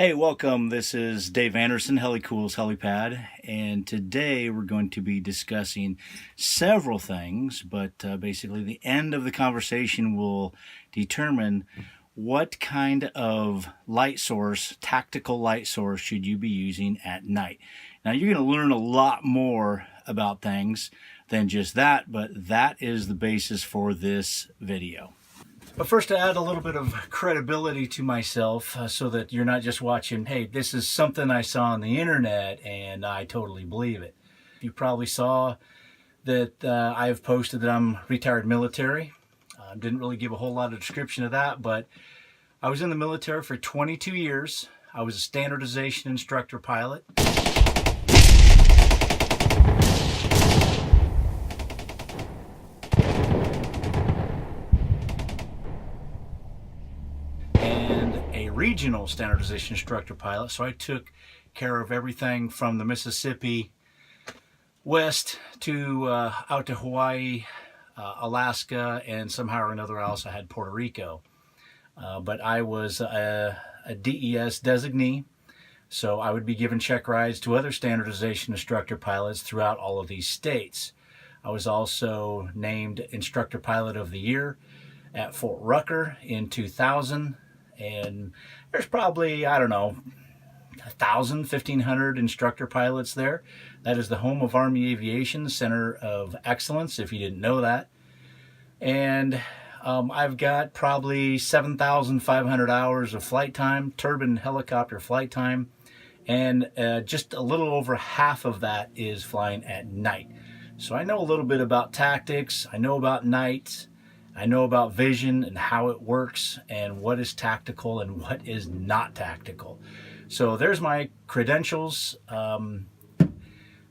Hey, welcome. This is Dave Anderson, Helicool's Helipad, and today we're going to be discussing several things, but basically the end of the conversation will determine what kind of light source, tactical light source, should you be using at night. Now, you're going to learn a lot more about things than just that, but that is the basis for this video. But first, to add a little bit of credibility to myself so that you're not just watching, hey, this is something I saw on the internet and I totally believe it. You probably saw that I've posted that I'm retired military. Didn't really give a whole lot of description of that, but I was in the military for 22 years. I was a standardization instructor pilot. Regional standardization instructor pilot, so I took care of everything from the Mississippi west to out to Hawaii, Alaska, and somehow or another else I had Puerto Rico. But I was a DES designee, so I would be given check rides to other standardization instructor pilots throughout all of these states. I was also named Instructor Pilot of the Year at Fort Rucker in 2000. And there's probably, I don't know, 1,000, 1,500 instructor pilots there. That is the home of Army Aviation, Center of Excellence, if you didn't know that. And I've got probably 7,500 hours of flight time, turbine helicopter flight time, and just a little over half of that is flying at night. So I know a little bit about tactics, I know about night, I know about vision and how it works and what is tactical and what is not tactical. So there's my credentials.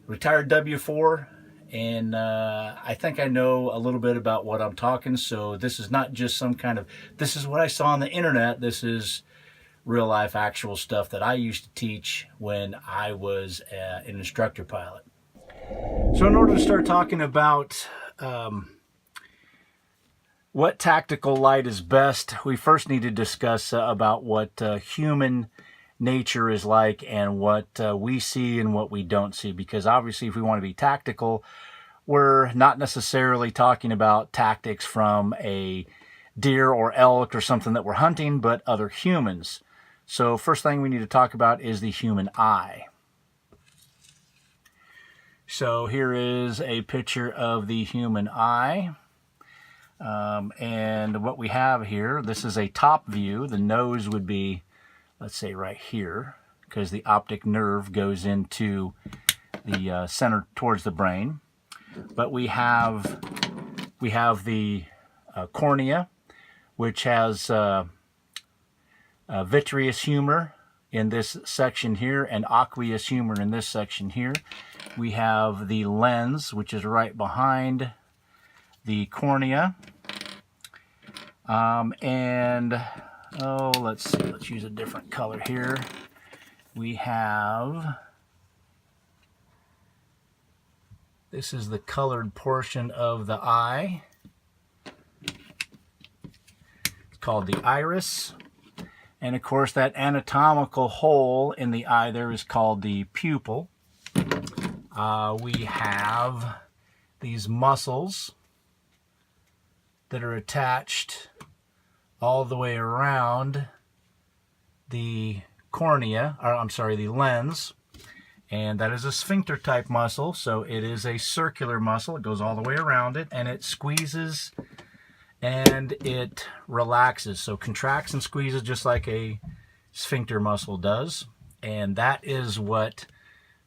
Retired W4, and I think I know a little bit about what I'm talking. So this is not just some kind of, this is what I saw on the internet. This is real life actual stuff that I used to teach when I was an instructor pilot. So in order to start talking about what tactical light is best, we first need to discuss about what human nature is like and what we see and what we don't see. Because obviously if we want to be tactical, we're not necessarily talking about tactics from a deer or elk or something that we're hunting, but other humans. So first thing we need to talk about is the human eye. So here is a picture of the human eye. And what we have here, this is a top view. The nose would be, let's say, right here, because the optic nerve goes into the center towards the brain. But we have the cornea, which has vitreous humor in this section here and aqueous humor in this section here. We have the lens, which is right behind the cornea, let's see, let's use a different color here. We have, this is the colored portion of the eye. It's called the iris. And of course that anatomical hole in the eye there is called the pupil. We have these muscles that are attached all the way around the cornea, or I'm sorry, the lens, and that is a sphincter type muscle, so it is a circular muscle. It goes all the way around it, and it squeezes and it relaxes, so contracts and squeezes just like a sphincter muscle does, and that is what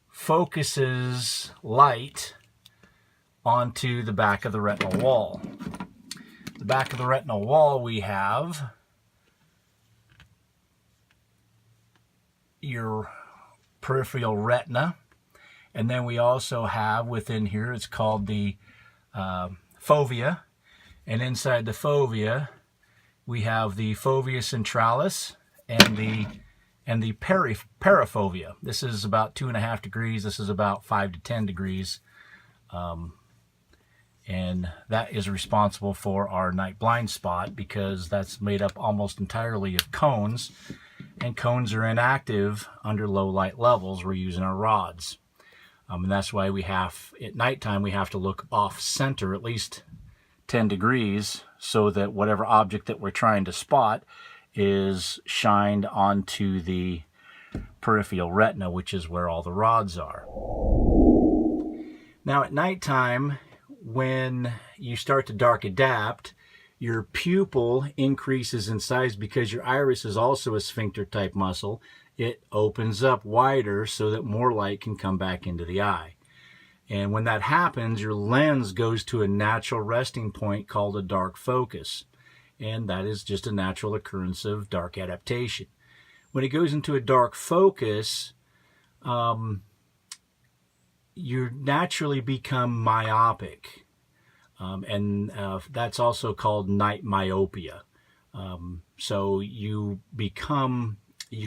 focuses light onto the back of the retinal wall. The back of the retinal wall, we have your peripheral retina, and then we also have within here, it's called the fovea, and inside the fovea we have the fovea centralis and the parafovea. This is about 2.5 degrees. This is about 5 to 10 degrees. And that is responsible for our night blind spot because that's made up almost entirely of cones. and cones are inactive under low light levels. We're using our rods. And that's why we have, at nighttime, we have to look off center at least 10 degrees so that whatever object that we're trying to spot is shined onto the peripheral retina, which is where all the rods are. Now at nighttime, when you start to dark adapt, your pupil increases in size because your iris is also a sphincter type muscle. It opens up wider so that more light can come back into the eye. And when that happens, your lens goes to a natural resting point called a dark focus. And that is just a natural occurrence of dark adaptation. When it goes into a dark focus, you naturally become myopic. That's also called night myopia. So you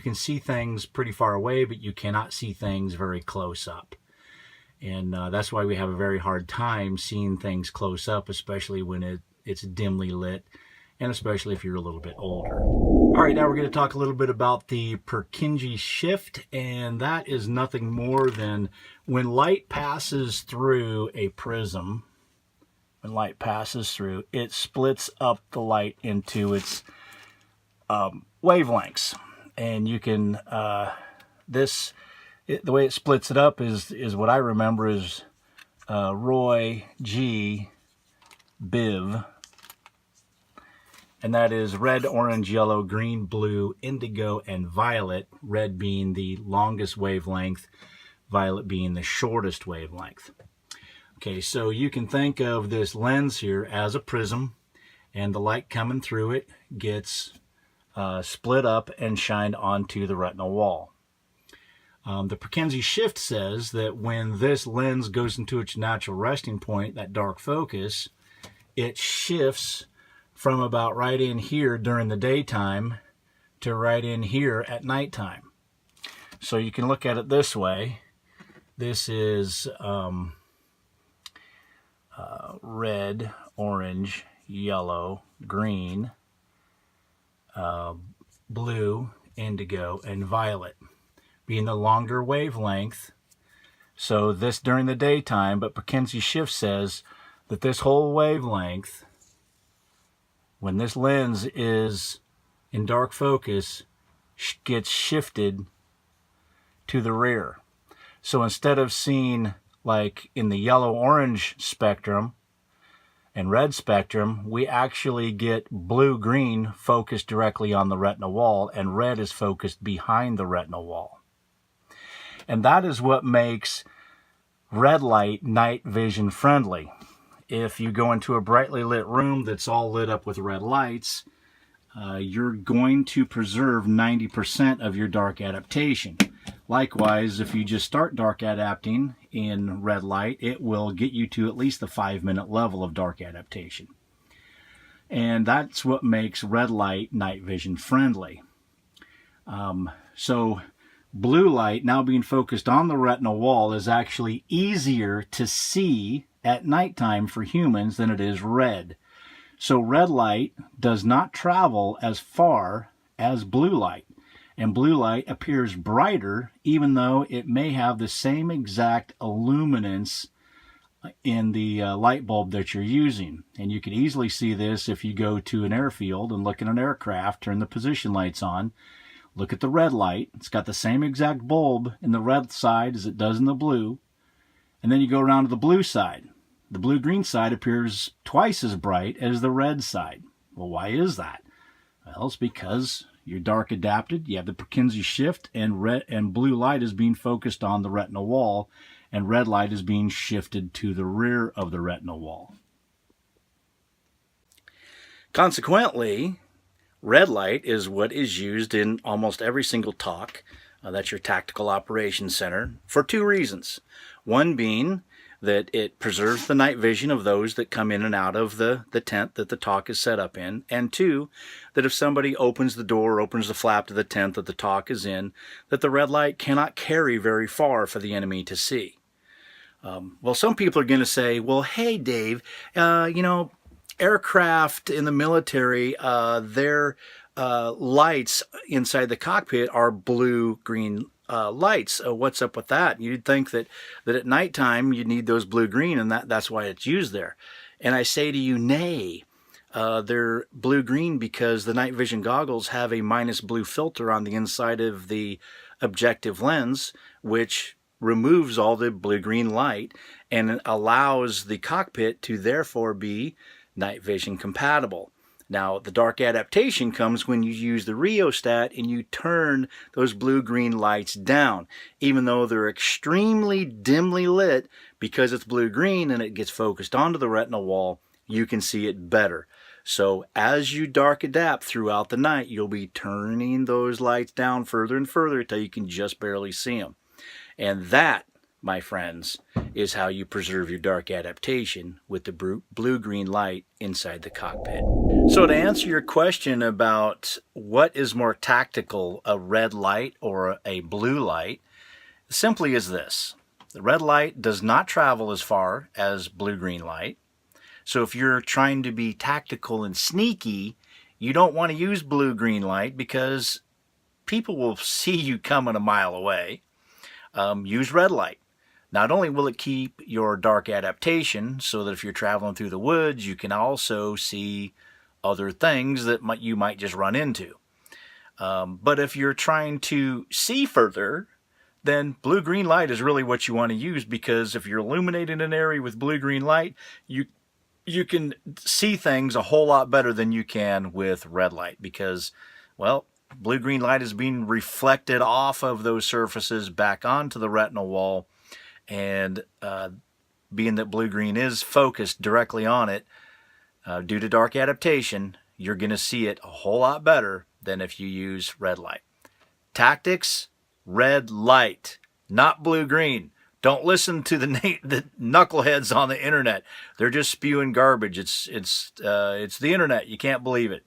can see things pretty far away, but you cannot see things very close up. And that's why we have a very hard time seeing things close up, especially when it's dimly lit, and especially if you're a little bit older. All right, now we're going to talk a little bit about the Purkinje Shift, and that is nothing more than when light passes through a prism. When light passes through, it splits up the light into its wavelengths, and you can the way it splits it up is what I remember is Roy G Biv, and that is red, orange, yellow, green, blue, indigo, and violet. Red being the longest wavelength, violet being the shortest wavelength. Okay, so you can think of this lens here as a prism, and the light coming through it gets split up and shined onto the retinal wall. The Purkinje Shift says that when this lens goes into its natural resting point, that dark focus, it shifts from about right in here during the daytime to right in here at nighttime. So you can look at it this way. This is red, orange, yellow, green, blue, indigo, and violet being the longer wavelength. So this during the daytime, but Purkinje Shift says that this whole wavelength, when this lens is in dark focus, gets shifted to the rear. So instead of seeing like in the yellow-orange spectrum and red spectrum, we actually get blue-green focused directly on the retinal wall, and red is focused behind the retinal wall. And that is what makes red light night vision friendly. If you go into a brightly lit room that's all lit up with red lights, you're going to preserve 90% of your dark adaptation. Likewise, if you just start dark adapting in red light, it will get you to at least the 5-minute level of dark adaptation. And that's what makes red light night vision friendly. So blue light, now being focused on the retinal wall, is actually easier to see at nighttime for humans than it is red. So red light does not travel as far as blue light. And blue light appears brighter even though it may have the same exact illuminance in the light bulb that you're using. And you can easily see this if you go to an airfield and look at an aircraft, turn the position lights on, look at the red light. It's got the same exact bulb in the red side as it does in the blue. And then you go around to the blue side. The blue-green side appears twice as bright as the red side. Well, why is that? Well, it's because you're dark adapted. You have the Purkinje Shift, and red and blue light is being focused on the retinal wall, and red light is being shifted to the rear of the retinal wall. Consequently, red light is what is used in almost every single TOC, that's your Tactical Operations Center, for two reasons. One being that it preserves the night vision of those that come in and out of the tent that the TOC is set up in, and two, that if somebody opens the door, opens the flap to the tent that the TOC is in, that the red light cannot carry very far for the enemy to see. Well, some people are going to say, well, hey, Dave, aircraft in the military, their lights inside the cockpit are blue-green lights. What's up with that? You'd think that at nighttime you need those blue-green, and that's why it's used there. And I say to you, nay. They're blue-green because the night vision goggles have a minus blue filter on the inside of the objective lens, which removes all the blue-green light and allows the cockpit to therefore be night vision compatible. Now, the dark adaptation comes when you use the rheostat and you turn those blue-green lights down. Even though they're extremely dimly lit, because it's blue-green and it gets focused onto the retinal wall, you can see it better. So as you dark adapt throughout the night, you'll be turning those lights down further and further until you can just barely see them. And that, my friends, is how you preserve your dark adaptation with the blue-green light inside the cockpit. So to answer your question about what is more tactical, a red light or a blue light, simply is this. The red light does not travel as far as blue-green light. So if you're trying to be tactical and sneaky, you don't want to use blue-green light because people will see you coming a mile away. Use red light. Not only will it keep your dark adaptation so that if you're traveling through the woods, you can also see other things that you might just run into. But if you're trying to see further, then blue-green light is really what you want to use, because if you're illuminating an area with blue-green light, you can see things a whole lot better than you can with red light, because, well, blue-green light is being reflected off of those surfaces back onto the retinal wall, and being that blue-green is focused directly on it, due to dark adaptation, you're going to see it a whole lot better than if you use red light. Tactics, red light, not blue-green. Don't listen to the knuckleheads on the internet. They're just spewing garbage. It's the internet. You can't believe it.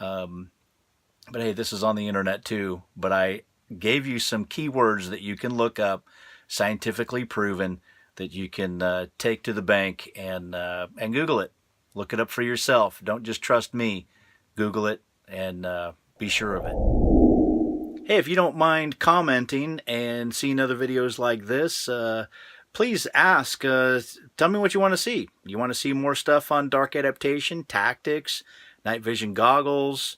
But hey, this is on the internet too. But I gave you some keywords that you can look up, scientifically proven, that you can take to the bank and Google it. Look it up for yourself. Don't just trust me. Google it and be sure of it. Hey, if you don't mind commenting and seeing other videos like this, please ask. Tell me what you want to see. You want to see more stuff on dark adaptation, tactics, night vision goggles,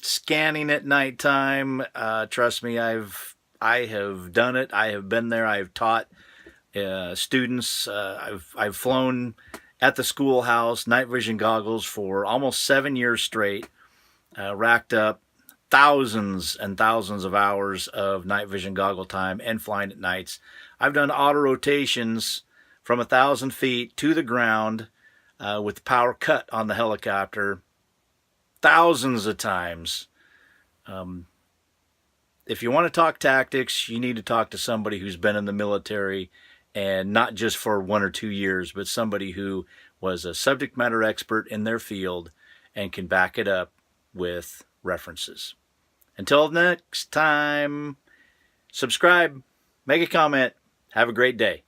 scanning at nighttime? Trust me, I have done it. I have been there. I have taught students. I've flown at the schoolhouse night vision goggles for almost 7 years straight. Racked up thousands and thousands of hours of night vision goggle time and flying at nights. I've done auto rotations from 1,000 feet to the ground with the power cut on the helicopter thousands of times. If you want to talk tactics, you need to talk to somebody who's been in the military, and not just for 1 or 2 years, but somebody who was a subject matter expert in their field and can back it up with references. Until next time, subscribe, make a comment, have a great day.